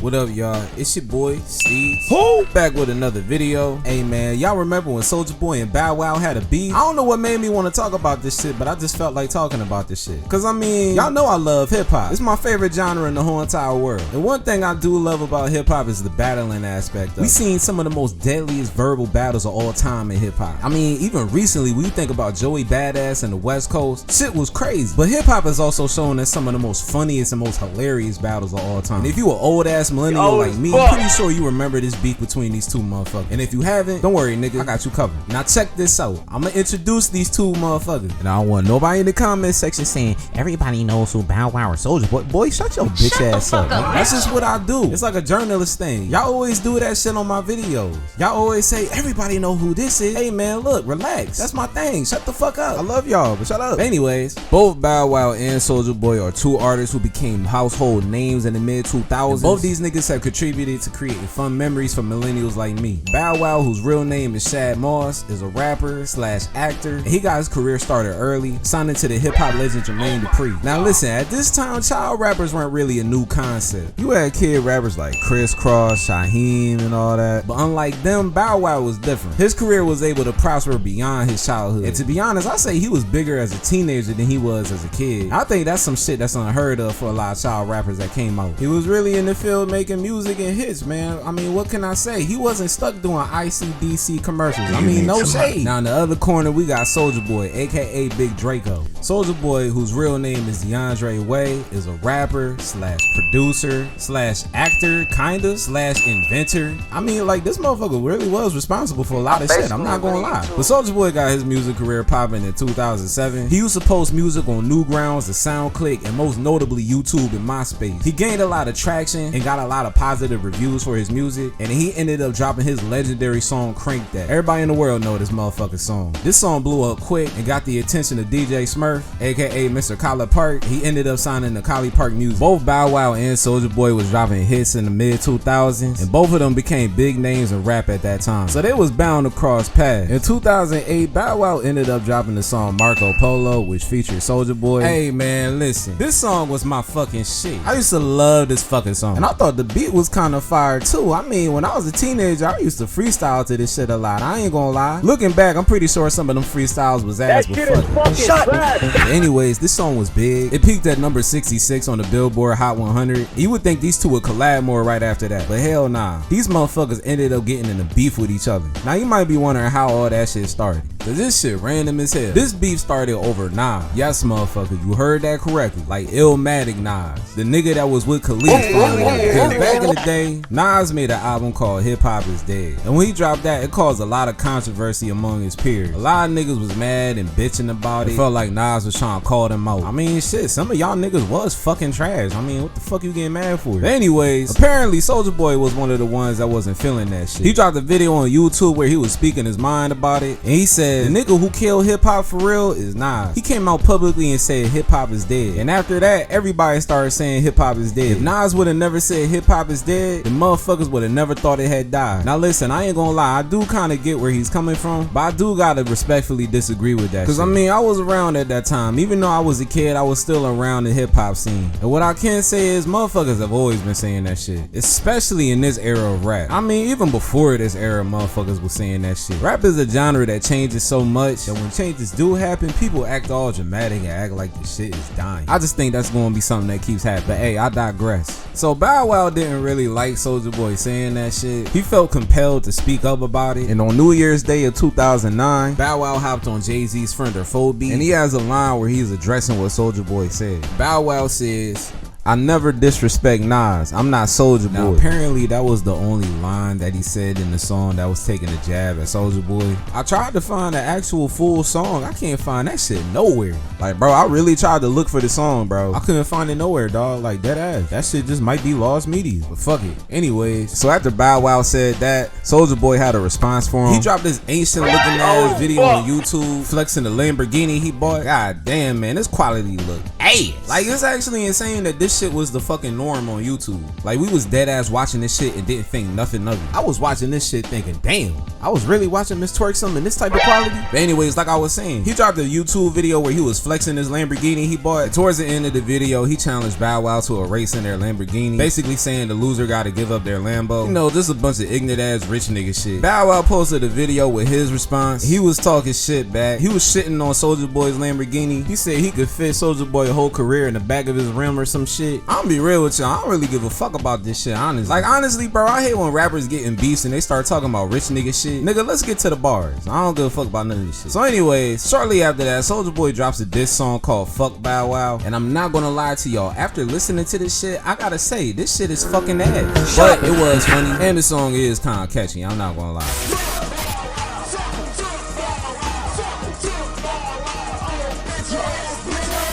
What up, y'all? It's your boy, Steve. Who? Back with another video. Hey, man, y'all remember when Soulja Boy and Bow Wow had a beef? I don't know what made me want to talk about this shit, but I just felt like talking about this shit. Cause I mean, y'all know I love hip-hop. It's my favorite genre in the whole entire world. And one thing I do love about hip-hop is the battling aspect of it. We seen some of the most deadliest verbal battles of all time in hip-hop. I mean, even recently, when you think about Joey Badass and the West Coast, shit was crazy. But hip-hop has also shown us some of the most funniest and most hilarious battles of all time. And if you an old-ass millennial like me, I'm pretty sure you remember this beef between these two motherfuckers. And if you haven't, don't worry, nigga, I got you covered. Now check this out. I'm gonna introduce these two motherfuckers, and I don't want nobody in the comment section saying everybody knows who Bow Wow or Soulja Boy. Boy, shut your bitch ass up. That's just what I do. It's like a journalist thing. Y'all always do that shit on my videos. Y'all always say everybody know who this is. Hey man, look, relax. That's my thing. Shut the fuck up. I love y'all, but shut up. Anyways, both Bow Wow and Soulja Boy are two artists who became household names in the mid 2000s. Both these niggas have contributed to creating fun memories for millennials like me. Bow Wow, whose real name is Shad Moss, is a rapper / actor, and he got his career started early, signing to the hip-hop legend Jermaine Dupri. Now listen, at this time, child rappers weren't really a new concept. You had kid rappers like Criss Cross, Shaheem, and all that, but unlike them, Bow Wow was different. His career was able to prosper beyond his childhood, and to be honest, I say he was bigger as a teenager than he was as a kid. I think that's some shit that's unheard of for a lot of child rappers that came out. He was really in the field making music and hits, man. I mean, what can I say? He wasn't stuck doing ICDC commercials. I mean, no shade. Now in the other corner, we got Soulja Boy, aka Big Draco. Soulja Boy, whose real name is DeAndre Way, is a rapper / producer / actor, kinda / inventor. I mean, like, this motherfucker really was responsible for a lot of shit. I'm not gonna lie. But Soulja Boy got his music career popping in 2007. He used to post music on Newgrounds, the SoundClick, and most notably YouTube and MySpace. He gained a lot of traction and got a lot of positive reviews for his music, and he ended up dropping his legendary song Crank That. Everybody in the world know this motherfucking song. This song blew up quick and got the attention of DJ Smurf, aka Mr. Collie Park. He ended up signing to Collie Park Music. Both Bow Wow and Soulja Boy was dropping hits in the mid 2000s, and both of them became big names in rap at that time, so they was bound to cross paths. In 2008, Bow Wow ended up dropping the song Marco Polo, which featured Soulja Boy. Hey man, listen, this song was my fucking shit. I used to love this fucking song, and I thought the beat was kind of fire too. I mean, when I was a teenager, I used to freestyle to this shit a lot. I ain't gonna lie. Looking back, I'm pretty sure some of them freestyles was ass, but fuck it. Shut up. Anyways, this song was big. It peaked at number 66 on the Billboard Hot 100. You would think these two would collab more right after that, but hell nah. These motherfuckers ended up getting in a beef with each other. Now you might be wondering how all that shit started, cause this shit random as hell. This beef started over Nas. Yes, motherfucker, you heard that correctly. Like Illmatic Nas, the nigga that was with Khalid. Because back in the day, Nas made an album called Hip Hop Is Dead, and when he dropped that, it caused a lot of controversy among his peers. A lot of niggas was mad and bitching about it. It felt like Nas was trying to call them out. I mean, shit, some of y'all niggas was fucking trash. I mean, what the fuck you getting mad for? But anyways, apparently Soulja Boy was one of the ones that wasn't feeling that shit. He dropped a video on YouTube where he was speaking his mind about it, and he said the nigga who killed hip hop for real is Nas. He came out publicly and said hip hop is dead, and after that, everybody started saying hip hop is dead. If Nas would have never said hip hop is dead, the motherfuckers would have never thought it had died. Now listen, I ain't gonna lie, I do kind of get where he's coming from, but I do gotta respectfully disagree with that. Cause I mean, I was around at that time. Even though I was a kid, I was still around the hip hop scene. And what I can say is motherfuckers have always been saying that shit, especially in this era of rap. I mean, even before this era, motherfuckers was saying that shit. Rap is a genre that changes so much that when changes do happen, people act all dramatic and act like the shit is dying. I just think that's gonna be something that keeps happening. But hey, I digress. So Bow Wow didn't really like Soulja Boy saying that shit. He felt compelled to speak up about it, and on New Year's Day of 2009, Bow Wow hopped on Jay-Z's Friend or Foe beat, and he has a line where he's addressing what Soulja Boy said. Bow Wow says, "I never disrespect Nas. I'm not Soulja Boy." Now, apparently that was the only line that he said in the song that was taking a jab at Soulja Boy. I tried to find the actual full song. I can't find that shit nowhere. Like, bro, I really tried to look for the song, bro. I couldn't find it nowhere, dog. Like, dead ass. That shit just might be lost media, but fuck it. Anyways, so after Bow Wow said that, Soulja Boy had a response for him. He dropped this ancient looking ass video on YouTube flexing the Lamborghini he bought. God damn, man, this quality look ass. Like, it's actually insane that this shit was the fucking norm on YouTube. Like, we was dead ass watching this shit and didn't think nothing of it. I was watching this shit thinking, damn, I was really watching Miss Twerk something in this type of quality. But anyways, like I was saying, he dropped a YouTube video where he was flexing his Lamborghini he bought. Towards the end of the video, he challenged Bow Wow to a race in their Lamborghini, basically saying the loser gotta give up their Lambo. You know, this is a bunch of ignorant ass rich nigga shit. Bow Wow posted a video with his response. He was talking shit back. He was shitting on Soulja Boy's Lamborghini. He said he could fit Soulja Boy a whole career in the back of his rim or some shit. I'm gonna be real with you, I don't really give a fuck about this shit, honestly. Like, honestly, bro, I hate when rappers get in beefs and they start talking about rich nigga shit. Nigga, let's get to the bars. I don't give a fuck about none of this shit. So anyways, shortly after that, Soulja Boy drops a diss song called Fuck Bow Wow. And I'm not gonna lie to y'all, after listening to this shit, I gotta say, this shit is fucking ass. But it was funny, and the song is kinda catchy, I'm not gonna lie.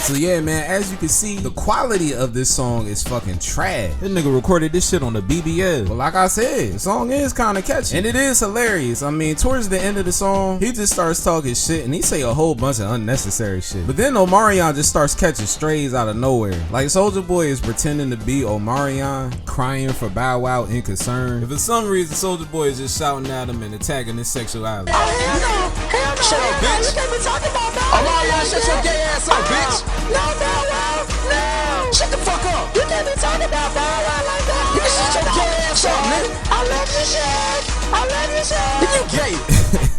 So yeah, man, as you can see, the quality of this song is fucking trash. This nigga recorded this shit on the BBS. But like I said, the song is kind of catchy. And it is hilarious. I mean, towards the end of the song, he just starts talking shit and he say a whole bunch of unnecessary shit. But then Omarion just starts catching strays out of nowhere. Like, Soulja Boy is pretending to be Omarion, crying for Bow Wow in concern. If for some reason Soulja Boy is just shouting at him and attacking his sexuality. Oh, hell no. Shut up, bitch. You can't be talking about Bow Wow. Omarion, shut your gay ass up, bitch. No, Bow Wow, no. Shut the fuck up. You can't be talking about Bow Wow like that. You can shut your gay ass up, nigga. I love you, shit. I love you, shit. You gay.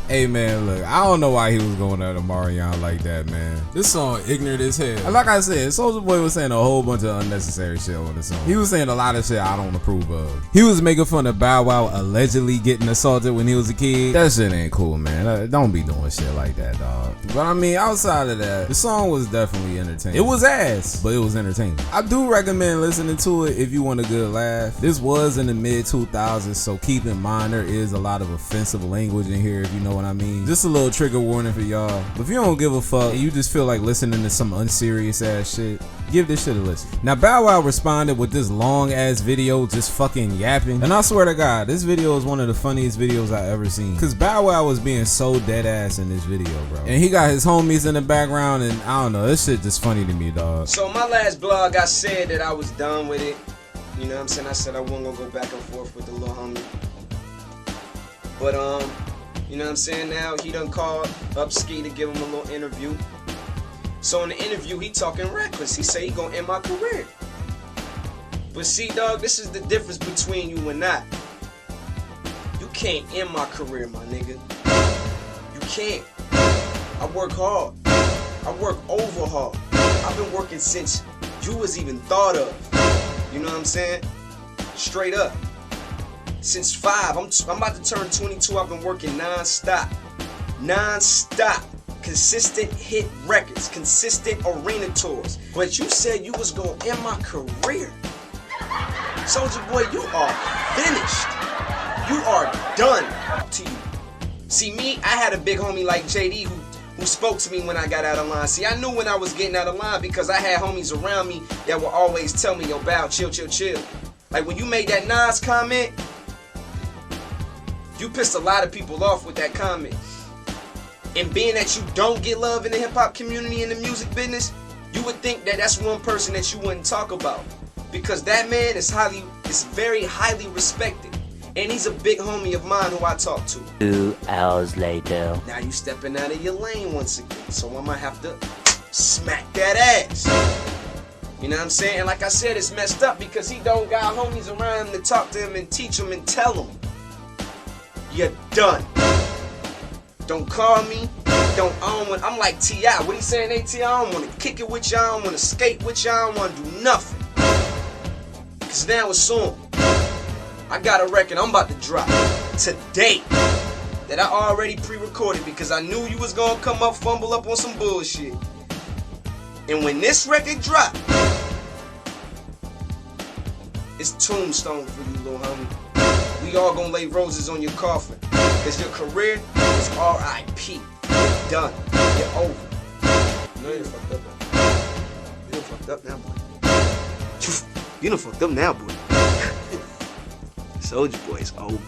Hey man, look, I don't know why he was going at Omarion like that, man. This song ignorant as hell. And like I said, Soulja Boy was saying a whole bunch of unnecessary shit on the song. He was saying a lot of shit I don't approve of. He was making fun of Bow Wow allegedly getting assaulted when he was a kid. That shit ain't cool, man. Don't be doing shit like that, dog. But I mean, outside of that, the song was definitely entertaining. It was ass, but it was entertaining. I do recommend listening to it if you want a good laugh. This was in the mid 2000s, so keep in mind there is a lot of offensive language in here, if you know what I mean. Just a little trigger warning for y'all. But if you don't give a fuck and you just feel like listening to some unserious ass shit, give this shit a listen. Now, Bow Wow responded with this long ass video just fucking yapping. And I swear to God, this video is one of the funniest videos I ever seen. Cause Bow Wow was being so dead ass in this video, bro. And he got his homies in the background, and I don't know, this shit just funny to me, dog. So my last blog, I said that I was done with it. You know what I'm saying? I said I wasn't gonna go back and forth with the little homie. But you know what I'm saying? Now he done called up Ski to give him a little interview. So in the interview, he talking reckless. He say he gonna end my career. But see, dog, this is the difference between you and I. You can't end my career, my nigga. You can't. I work hard. I work over hard. I've been working since you was even thought of. You know what I'm saying? Straight up. Since 5, I'm about to turn 22. I've been working non-stop. Non-stop. Consistent hit records. Consistent arena tours. But you said you was gonna end my career. Soulja Boy, you are finished. You are done to you. See me, I had a big homie like JD who spoke to me when I got out of line. See, I knew when I was getting out of line because I had homies around me that would always tell me, yo, Bow, chill, chill, chill. Like when you made that Nas comment, you pissed a lot of people off with that comment. And being that you don't get love in the hip-hop community and the music business, you would think that that's one person that you wouldn't talk about. Because that man is very highly respected. And he's a big homie of mine who I talk to. 2 hours later. Now you stepping out of your lane once again. So I'm gonna have to smack that ass. You know what I'm saying? And like I said, it's messed up because he don't got homies around him to talk to him and teach him and tell him. You're done. Don't call me. I'm like T.I. What he saying, A.T.I.? I don't want to kick it with you. I don't want to skate with you. I don't want to do nothing. Because now it's on. I got a record I'm about to drop today that I already pre-recorded because I knew you was going to come up, fumble up on some bullshit. And when this record drop, it's tombstone for you, little homie. We all gonna lay roses on your coffin. Cause your career is R.I.P. You're done. You're over. No, you done fucked up now. You done fucked up now, boy. You done fucked up now, boy. Soulja Boy is over.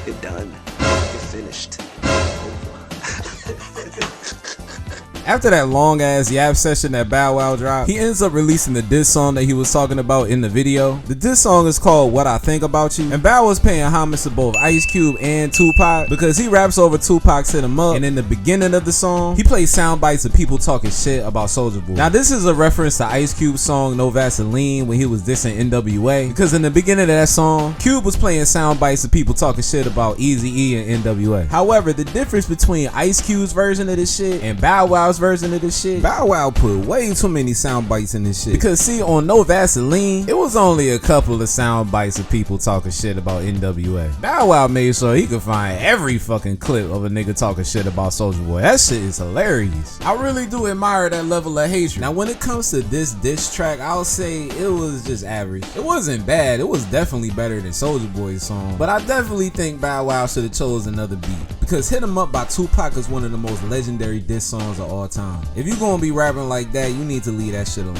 You're done. You're finished. Over. After that long ass yap session that Bow Wow dropped, he ends up releasing the diss song that he was talking about in the video. The diss song is called What I Think About You, and Bow was paying homage to both Ice Cube and Tupac because he raps over Tupac's Hit 'Em Up, and in the beginning of the song, he plays sound bites of people talking shit about Soulja Boy. Now this is a reference to Ice Cube's song No Vaseline when he was dissing NWA, because in the beginning of that song, Cube was playing sound bites of people talking shit about Eazy-E and NWA. However, the difference between Ice Cube's version of this shit and Bow Wow's version of this shit, Bow Wow put way too many sound bites in this shit. Because see, on No Vaseline, it was only a couple of sound bites of people talking shit about NWA. Bow Wow made sure he could find every fucking clip of a nigga talking shit about Soulja Boy. That shit is hilarious. I really do admire that level of hatred. Now when it comes to this diss track, I'll say it was just average. It wasn't bad. It was definitely better than Soulja Boy's song. But I definitely think Bow Wow should have chose another beat, because Hit 'Em Up by Tupac is one of the most legendary diss songs of all time. If you gonna be rapping like that, you need to leave that shit alone.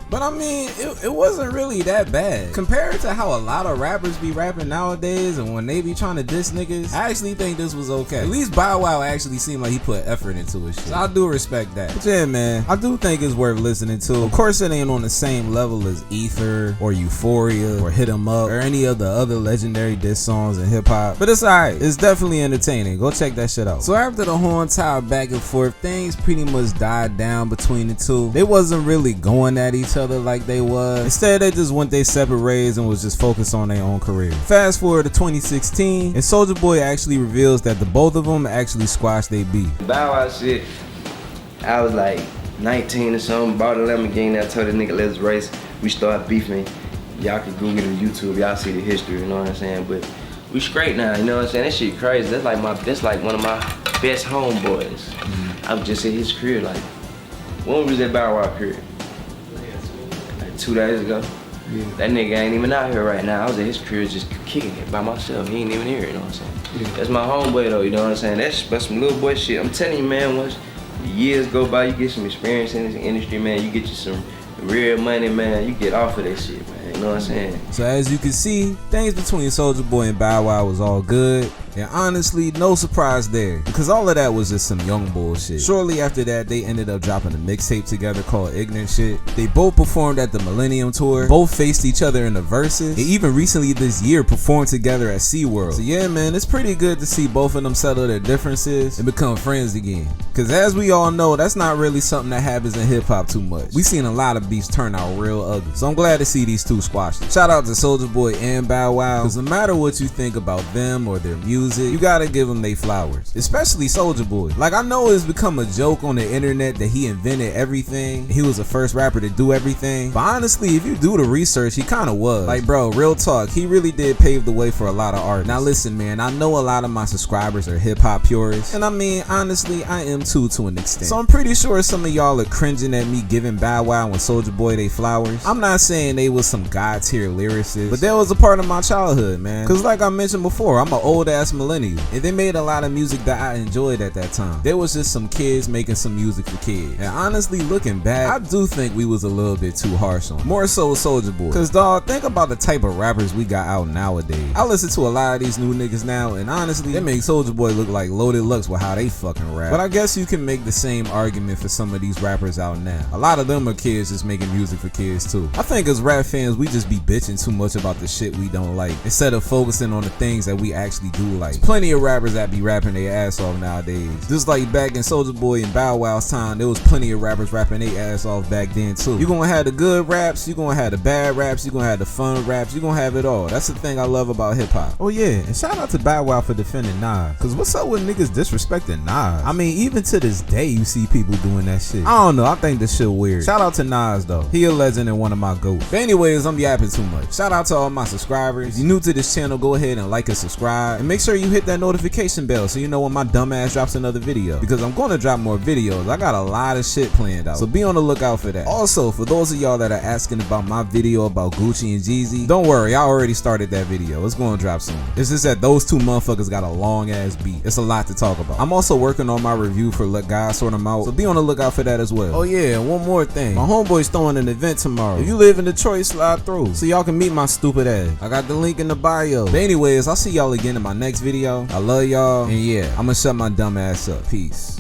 But I mean, it wasn't really that bad compared to how a lot of rappers be rapping nowadays, and when they be trying to diss niggas. I actually think this was okay. At least Bow Wow actually seemed like he put effort into his shit, so I do respect that. But yeah, man, I do think it's worth listening to. Of course, it ain't on the same level as Ether or Euphoria or Hit 'Em Up or any of the other legendary diss songs in hip hop, but it's alright. It's definitely entertaining. Go check that shit out. So after the horn tower back and forth, things pretty much died down between the two. They wasn't really going at each other like they was. Instead, they just went their separate ways and was just focused on their own career. Fast forward to 2016, and Soulja Boy actually reveals that the both of them actually squashed their beef. Bow Wow shit, I was like 19 or something, bought a Lamborghini, I told the nigga let's race. We started beefing. Y'all can Google it on YouTube, y'all see the history, you know what I'm saying? But we straight now, you know what I'm saying? That shit crazy. That's like one of my best homeboys. I was just at his career, like, when was that Bow Wow period? 2 days ago. Yeah. That nigga ain't even out here right now. I was at his crib just kicking it by myself. He ain't even here, you know what I'm saying? Yeah. That's my homeboy though, you know what I'm saying? That's some little boy shit. I'm telling you, man, once the years go by, you get some experience in this industry, man, you get you some real money, man, you get off of that shit, man, you know what I'm saying? So as you can see, things between Soulja Boy and Bow Wow was all good. And honestly, no surprise there, because all of that was just some young bullshit. Shortly after that, they ended up dropping a mixtape together called Ignorant Shit. They both performed at the Millennium Tour, both faced each other in the verses. They even recently this year performed together at SeaWorld. So yeah, man, it's pretty good to see both of them settle their differences and become friends again. Because as we all know, that's not really something that happens in hip hop too much. We've seen a lot of beefs turn out real ugly. So I'm glad to see these two squashed. Shout out to Soulja Boy and Bow Wow, because no matter what you think about them or their music, you gotta give them they flowers, especially Soulja Boy. Like, I know it's become a joke on the internet that he invented everything, he was the first rapper to do everything, but honestly, if you do the research, he kinda was. Like, bro, real talk, he really did pave the way for a lot of artists. Now listen, man, I know a lot of my subscribers are hip-hop purists, and I mean, honestly, I am too, to an extent. So I'm pretty sure some of y'all are cringing at me giving Bow Wow and Soulja Boy they flowers. I'm not saying they was some god-tier lyricists, but that was a part of my childhood, man, because like I mentioned before, I'm an old-ass millennial, and they made a lot of music that I enjoyed at that time. There was just some kids making some music for kids, and honestly, looking back, I do think we was a little bit too harsh on them. More so Soulja Boy, because dog, think about the type of rappers we got out nowadays. I listen to a lot of these new niggas now, and honestly, they make Soulja Boy look like Loaded Lux with how they fucking rap. But I guess you can make the same argument for some of these rappers out now. A lot of them are kids just making music for kids too. I think as rap fans, we just be bitching too much about the shit we don't like, instead of focusing on the things that we actually do like. There's plenty of rappers that be rapping their ass off nowadays. Just like back in Soulja Boy and Bow Wow's time, there was plenty of rappers rapping their ass off back then too. You gonna have the good raps, you gonna have the bad raps, you gonna have the fun raps, you gonna have it all. That's the thing I love about hip hop. Oh yeah, and shout out to Bow Wow for defending Nas, cause what's up with niggas disrespecting Nas? I mean, even to this day, you see people doing that shit. I don't know, I think this shit weird. Shout out to Nas though, he a legend and one of my goats. But anyways, I'm yapping too much. Shout out to all my subscribers. If you're new to this channel, go ahead and like and subscribe, and make sure you hit that notification bell so you know when my dumb ass drops another video, because I'm gonna drop more videos. I got a lot of shit planned out, so be on the lookout for that. Also, for those of y'all that are asking about my video about Gucci and Jeezy, don't worry, I already started that video. It's gonna drop soon. It's just that those two motherfuckers got a long ass beat. It's a lot to talk about. I'm also working on my review for Let God Sort Them Out, so be on the lookout for that as well. Oh yeah, and one more thing, my homeboy's throwing an event tomorrow. If you live in Detroit, slide through so y'all can meet my stupid ass. I got the link in the bio. But anyways, I'll see y'all again in my next video. I love y'all, and yeah, I'm gonna shut my dumb ass up. Peace.